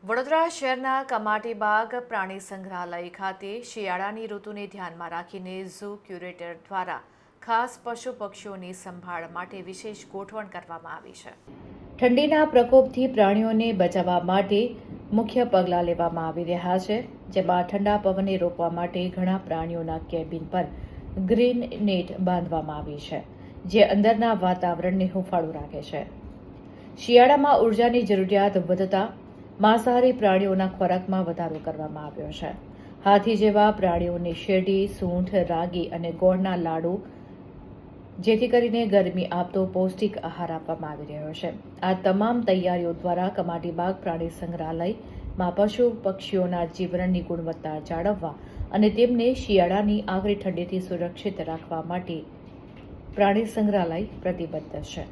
વડોદરા શહેરના કમાટીબાગ પ્રાણી સંગ્રહાલય ખાતે શિયાળાની ઋતુને ધ્યાનમાં રાખીને ઝૂ ક્યુરેટર દ્વારા ખાસ પશુ પક્ષીઓની સંભાળ માટે વિશેષ ગોઠવણ કરવામાં આવી છે। ઠંડીના પ્રકોપથી પ્રાણીઓને બચાવવા માટે મુખ્ય પગલાં લેવામાં આવી રહ્યા છે, જેમાં ઠંડા પવનને રોકવા માટે ઘણા પ્રાણીઓના કેબિન પર ગ્રીન નેટ બાંધવામાં આવી છે, જે અંદરના વાતાવરણને હૂંફાળું રાખે છે। શિયાળામાં ઉર્જાની જરૂરિયાત વધતા માંસાહારી પ્રાણીઓના ખોરાકમાં વધારો કરવામાં આવ્યો છે। હાથી જેવા પ્રાણીઓને શેરડી, સૂંઠ, રાગી અને ગોળના લાડુ જેથી કરીને ગરમી આપતો પૌષ્ટિક આહાર આપવામાં આવી રહ્યો છે। આ તમામ તૈયારીઓ દ્વારા કમાટીબાગ પ્રાણી સંગ્રહાલયમાં પશુ પક્ષીઓના જીવનની ગુણવત્તા જાળવવા અને તેમને શિયાળાની આકરી ઠંડીથી સુરક્ષિત રાખવા માટે પ્રાણી સંગ્રહાલય પ્રતિબદ્ધ છે।